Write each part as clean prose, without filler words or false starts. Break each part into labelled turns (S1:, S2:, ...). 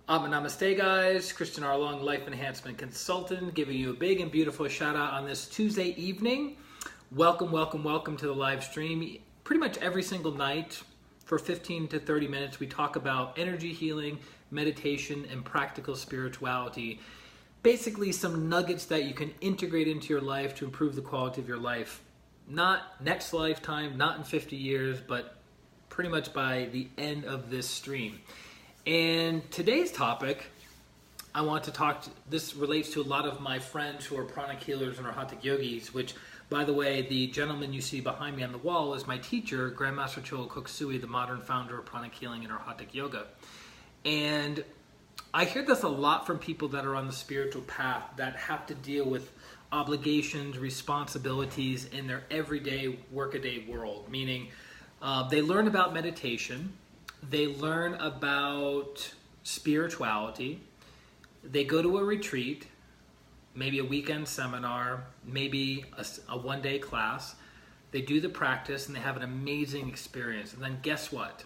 S1: Namaste guys, Christian Arlong, Life Enhancement Consultant, giving you a big and beautiful shout out on this Tuesday evening. Welcome to the live stream. Pretty much every single night for 15 to 30 minutes we talk about energy healing, meditation, and practical spirituality. Basically some nuggets that you can integrate into your life to improve the quality of your life. Not next lifetime, not in 50 years, but pretty much by the end of this stream. And today's topic, I want to talk to, this relates to a lot of my friends who are pranic healers and are hatha yogis, which, by the way, the gentleman you see behind me on the wall is my teacher, Grandmaster Chola Koksui, the modern founder of pranic healing and hatha yoga. And I hear this a lot from people that are on the spiritual path that have to deal with obligations, responsibilities in their everyday workaday world, meaning they learn about meditation, they learn about spirituality, they go to a retreat, maybe a weekend seminar, maybe a one-day class, they do the practice and they have an amazing experience. And then guess what?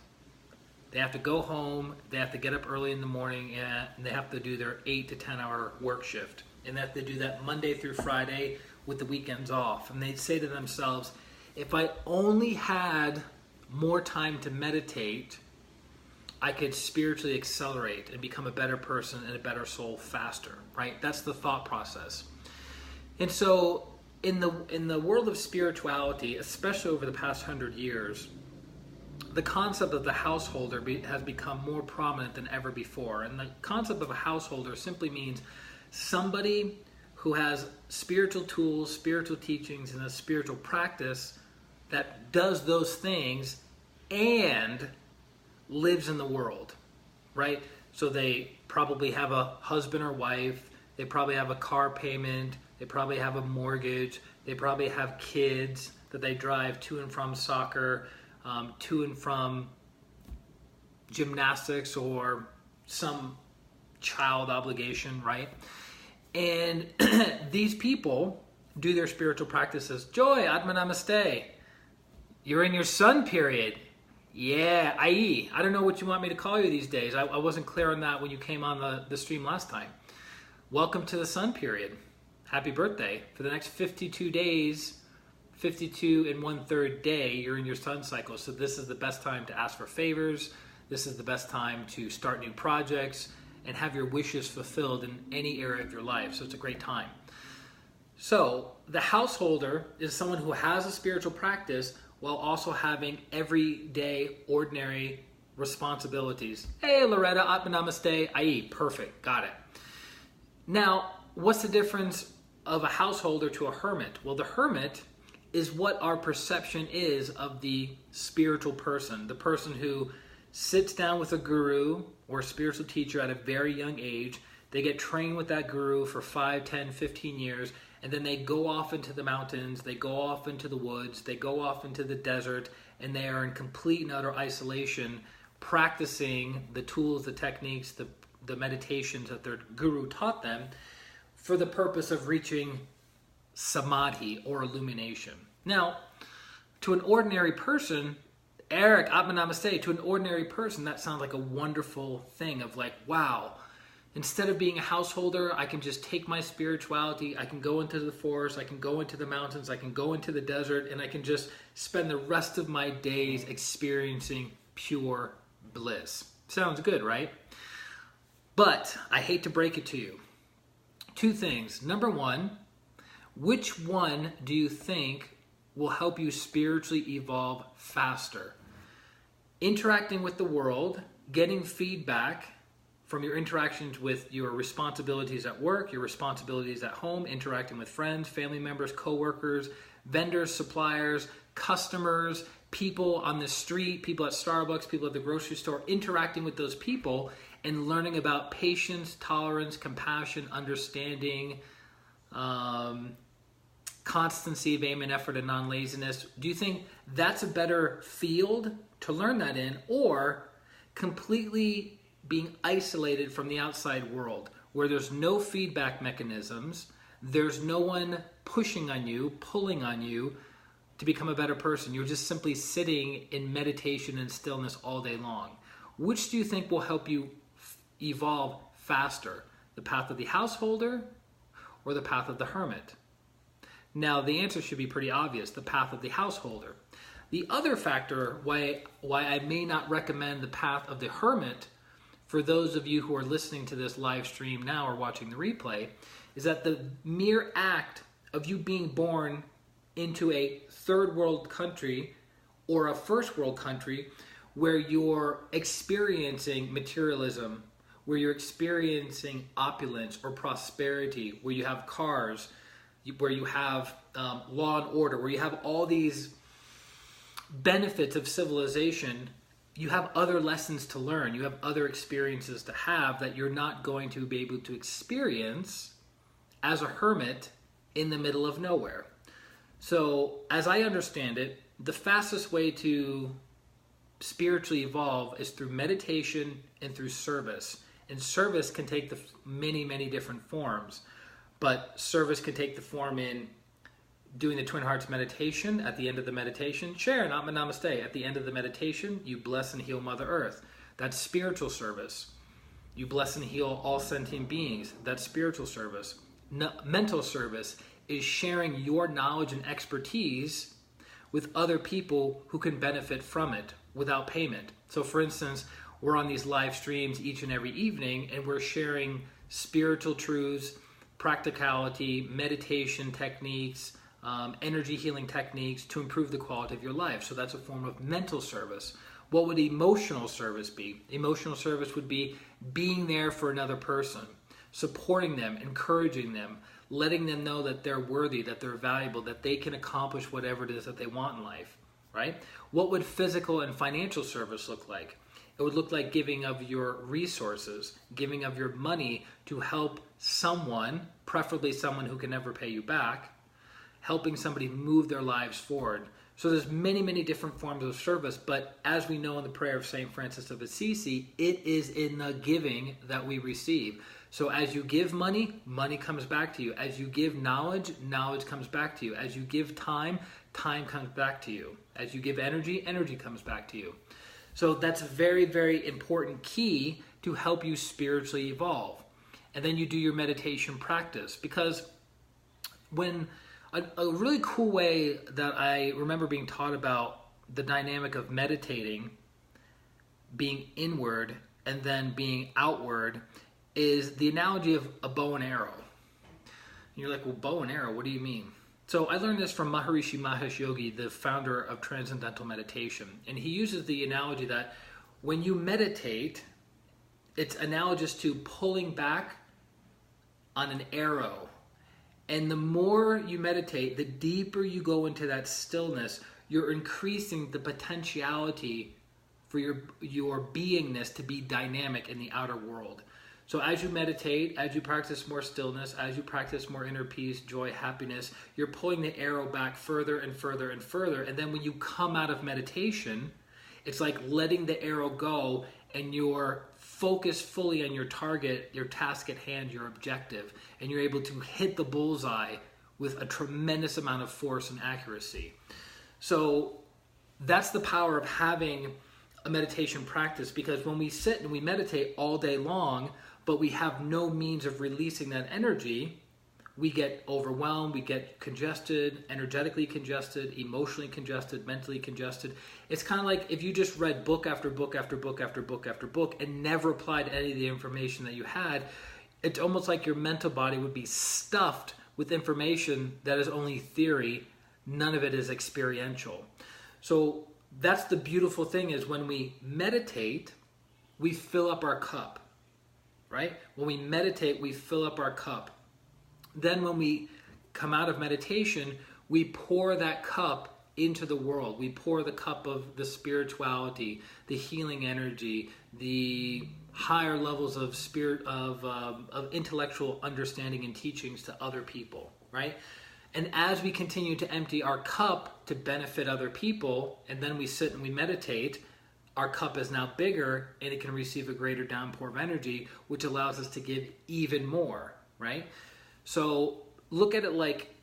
S1: They have to go home, they have to get up early in the morning, and they have to do their 8 to 10 hour work shift. And they have to do that Monday through Friday with the weekends off. And they say to themselves, if I only had more time to meditate, I could spiritually accelerate and become a better person and a better soul faster, right? That's the thought process. And so in the world of spirituality, especially over the past 100 years, the concept of the householder has become more prominent than ever before. And the concept of a householder simply means somebody who has spiritual tools, spiritual teachings, and a spiritual practice that does those things and lives in the world, right? So they probably have a husband or wife, they probably have a car payment, they probably have a mortgage, they probably have kids that they drive to and from soccer, to and from gymnastics or some child obligation, right? And these people do their spiritual practices. Joy, Atma Namaste. You're in your sun period. Yeah, I don't know what you want me to call you these days. I wasn't clear on that when you came on the stream last time. Welcome to the sun period. Happy birthday. For the next 52 days, 52 and 1/3 day, you're in your sun cycle. So this is the best time to ask for favors. This is the best time to start new projects and have your wishes fulfilled in any area of your life. So it's a great time. So the householder is someone who has a spiritual practice while also having everyday, ordinary responsibilities. Hey, Loretta, Atma Namaste, perfect, got it. Now, what's the difference of a householder to a hermit? Well, the hermit is what our perception is of the spiritual person, the person who sits down with a guru or a spiritual teacher at a very young age. They get trained with that guru for 5, 10, 15 years, and then they go off into the mountains, they go off into the woods, they go off into the desert, and they are in complete and utter isolation, practicing the tools, the techniques, the meditations that their guru taught them for the purpose of reaching samadhi or illumination. Now, to an ordinary person, Eric, Atma Namaste, to an ordinary person, that sounds like a wonderful thing of like, wow, instead of being a householder, I can just take my spirituality, I can go into the forest, I can go into the mountains, I can go into the desert, and I can just spend the rest of my days experiencing pure bliss. Sounds good, right? But I hate to break it to you. 2 things. Number 1, which one do you think will help you spiritually evolve faster? Interacting with the world, getting feedback from your interactions with your responsibilities at work, your responsibilities at home, interacting with friends, family members, coworkers, vendors, suppliers, customers, people on the street, people at Starbucks, people at the grocery store, interacting with those people and learning about patience, tolerance, compassion, understanding, constancy of aim and effort and non-laziness. Do you think that's a better field to learn that in, or completely being isolated from the outside world where there's no feedback mechanisms, there's no one pushing on you, pulling on you to become a better person? You're just simply sitting in meditation and stillness all day long. Which do you think will help you evolve faster? The path of the householder or the path of the hermit? Now, the answer should be pretty obvious, the path of the householder. The other factor why I may not recommend the path of the hermit for those of you who are listening to this live stream now or watching the replay is that the mere act of you being born into a third world country or a first world country where you're experiencing materialism, where you're experiencing opulence or prosperity, where you have cars, where you have law and order, where you have all these benefits of civilization, you have other lessons to learn. You have other experiences to have that you're not going to be able to experience as a hermit in the middle of nowhere. So, as I understand it, the fastest way to spiritually evolve is through meditation and through service. And service can take the many, many different forms. But service can take the form in doing the Twin Hearts meditation. At the end of the meditation, Sharon, Namaste. At the end of the meditation, you bless and heal Mother Earth. That's spiritual service. You bless and heal all sentient beings. That's spiritual service. Mental service is sharing your knowledge and expertise with other people who can benefit from it without payment. So for instance, we're on these live streams each and every evening and we're sharing spiritual truths, practicality, meditation techniques, energy healing techniques to improve the quality of your life. So that's a form of mental service. What would emotional service be? Emotional service would be being there for another person, supporting them, encouraging them, letting them know that they're worthy, that they're valuable, that they can accomplish whatever it is that they want in life, right? What would physical and financial service look like? It would look like giving of your resources, giving of your money to help someone, preferably someone who can never pay you back, helping somebody move their lives forward. So there's many, many different forms of service, but as we know in the prayer of St. Francis of Assisi, it is in the giving that we receive. So as you give money, money comes back to you. As you give knowledge, knowledge comes back to you. As you give time, time comes back to you. As you give energy, energy comes back to you. So that's a very, very important key to help you spiritually evolve. And then you do your meditation practice, because when a really cool way that I remember being taught about the dynamic of meditating, being inward and then being outward, is the analogy of a bow and arrow. And you're like, well, bow and arrow, what do you mean? So I learned this from Maharishi Mahesh Yogi, the founder of Transcendental Meditation. And he uses the analogy that when you meditate, it's analogous to pulling back on an arrow. And the more you meditate, the deeper you go into that stillness, you're increasing the potentiality for your beingness to be dynamic in the outer world. So as you meditate, as you practice more stillness, as you practice more inner peace, joy, happiness, you're pulling the arrow back further and further and further. And then when you come out of meditation, it's like letting the arrow go and you're focused fully on your target, your task at hand, your objective, and you're able to hit the bullseye with a tremendous amount of force and accuracy. So that's the power of having a meditation practice, because when we sit and we meditate all day long, but we have no means of releasing that energy, we get overwhelmed, we get congested, energetically congested, emotionally congested, mentally congested. It's kind of like if you just read book after book after book after book after book and never applied any of the information that you had, it's almost like your mental body would be stuffed with information that is only theory. None of it is experiential. So that's the beautiful thing, is when we meditate, we fill up our cup, right? When we meditate, we fill up our cup. Then when we come out of meditation, we pour that cup into the world. We pour the cup of the spirituality, the healing energy, the higher levels of spirit, of intellectual understanding and teachings to other people, right? And as we continue to empty our cup to benefit other people, and then we sit and we meditate, our cup is now bigger and it can receive a greater downpour of energy, which allows us to give even more, right? So look at it like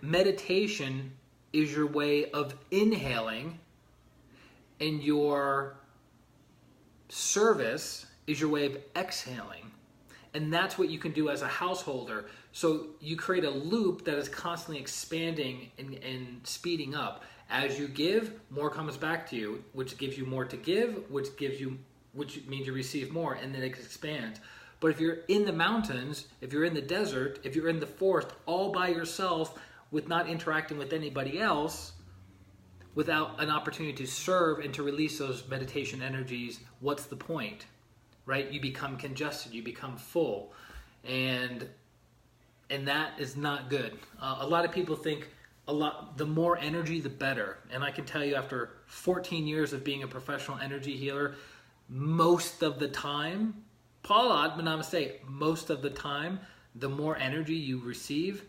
S1: meditation is your way of inhaling, and your service is your way of exhaling. And that's what you can do as a householder. So you create a loop that is constantly expanding and speeding up. As you give, more comes back to you, which gives you more to give, which means you receive more, and then it expands. But if you're in the mountains, if you're in the desert, if you're in the forest all by yourself with not interacting with anybody else, without an opportunity to serve and to release those meditation energies, what's the point? Right? You become congested, you become full, and that is not good. A lot of people think the more energy, the better. And I can tell you, after 14 years of being a professional energy healer, most of the time, Paula, namaste, most of the time, the more energy you receive,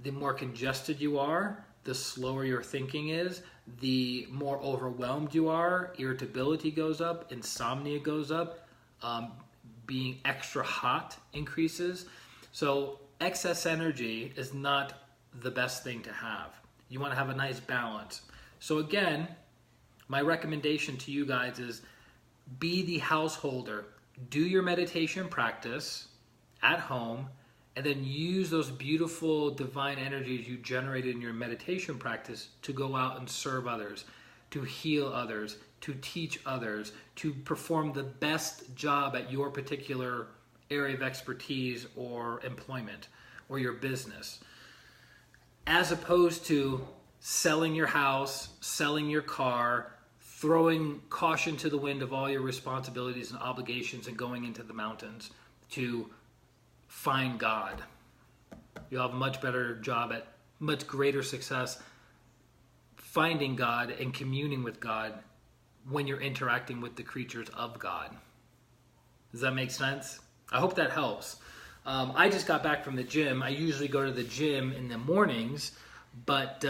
S1: the more congested you are, the slower your thinking is, the more overwhelmed you are, irritability goes up, insomnia goes up, being extra hot increases. So excess energy is not the best thing to have. You want to have a nice balance. So again, my recommendation to you guys is be the householder. Do your meditation practice at home, and then use those beautiful divine energies you generated in your meditation practice to go out and serve others, to heal others, to teach others, to perform the best job at your particular area of expertise or employment or your business, as opposed to selling your house, selling your car, throwing caution to the wind of all your responsibilities and obligations and going into the mountains to find God. You'll have a much better job at much greater success finding God and communing with God when you're interacting with the creatures of God. Does that make sense? I hope that helps. I just got back from the gym. I usually go to the gym in the mornings, but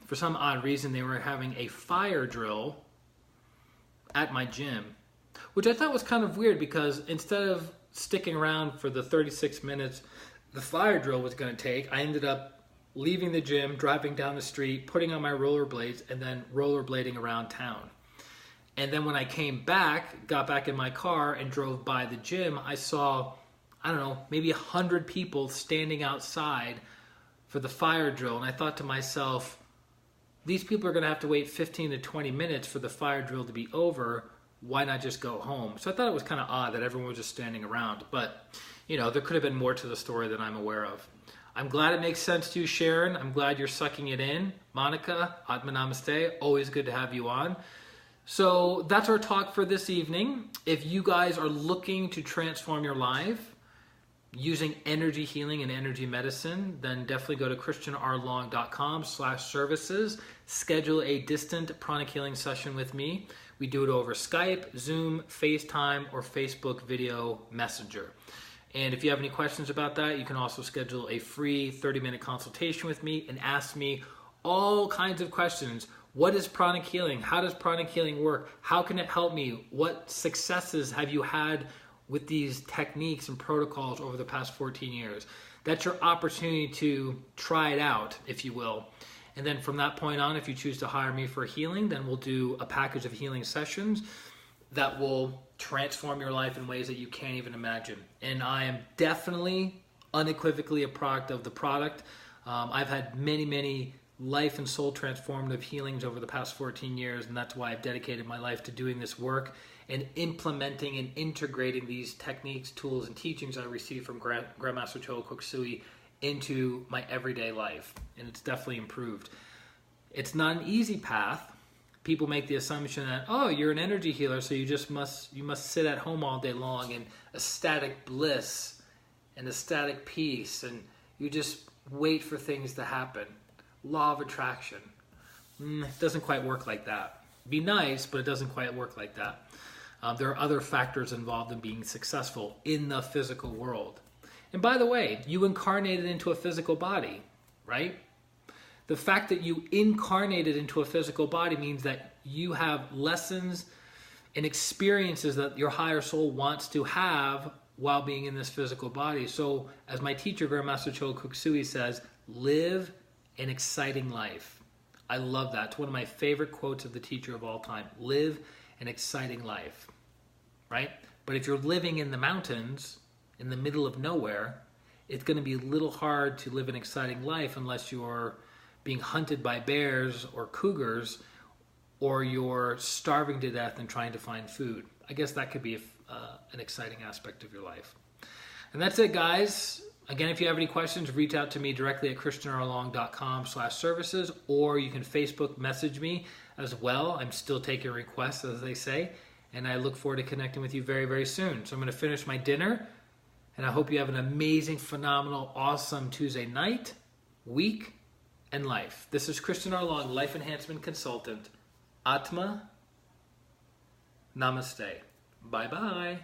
S1: for some odd reason they were having a fire drill at my gym, which I thought was kind of weird, because instead of sticking around for the 36 minutes the fire drill was going to take, I ended up leaving the gym, driving down the street, putting on my rollerblades, and then rollerblading around town. And then when I came back, got back in my car and drove by the gym, I saw, I don't know, maybe 100 people standing outside for the fire drill. And I thought to myself, these people are going to have to wait 15 to 20 minutes for the fire drill to be over. Why not just go home? So I thought it was kind of odd that everyone was just standing around. But, you know, there could have been more to the story than I'm aware of. I'm glad it makes sense to you, Sharon. I'm glad you're sucking it in. Monica, Atma Namaste. Always good to have you on. So that's our talk for this evening. If you guys are looking to transform your life using energy healing and energy medicine, then definitely go to christianrlong.com/services. Schedule a distant pranic healing session with me. We do it over Skype, Zoom, FaceTime, or Facebook video messenger. And if you have any questions about that, you can also schedule a free 30-minute consultation with me and ask me all kinds of questions. What is pranic healing? How does pranic healing work? How can it help me? What successes have you had with these techniques and protocols over the past 14 years? That's your opportunity to try it out, if you will. And then from that point on, if you choose to hire me for healing, then we'll do a package of healing sessions that will transform your life in ways that you can't even imagine. And I am definitely, unequivocally a product of the product. I've had many, many life and soul transformative healings over the past 14 years, and that's why I've dedicated my life to doing this work and implementing and integrating these techniques, tools, and teachings I received from Grandmaster Choa Koksui into my everyday life, and it's definitely improved. It's not an easy path. People make the assumption that, oh, you're an energy healer, so you must sit at home all day long in ecstatic bliss and ecstatic peace, and you just wait for things to happen. Law of attraction. It doesn't quite work like that. Be nice, but it doesn't quite work like that. There are other factors involved in being successful in the physical world. And by the way, you incarnated into a physical body, right? The fact that you incarnated into a physical body means that you have lessons and experiences that your higher soul wants to have while being in this physical body. So as my teacher, Grandmaster Choa Koksui says, live an exciting life. I love that. It's one of my favorite quotes of the teacher of all time. Live an exciting life, right? But if you're living in the mountains, in the middle of nowhere, it's going to be a little hard to live an exciting life unless you're being hunted by bears or cougars, or you're starving to death and trying to find food. I guess that could be an exciting aspect of your life. And that's it, guys. Again, if you have any questions, reach out to me directly at christianarlong.com/services, or you can Facebook message me as well. I'm still taking requests, as they say, and I look forward to connecting with you very, very soon. So I'm going to finish my dinner, and I hope you have an amazing, phenomenal, awesome Tuesday night, week, and life. This is Christian Arlong, Life Enhancement Consultant. Atma. Namaste. Bye-bye.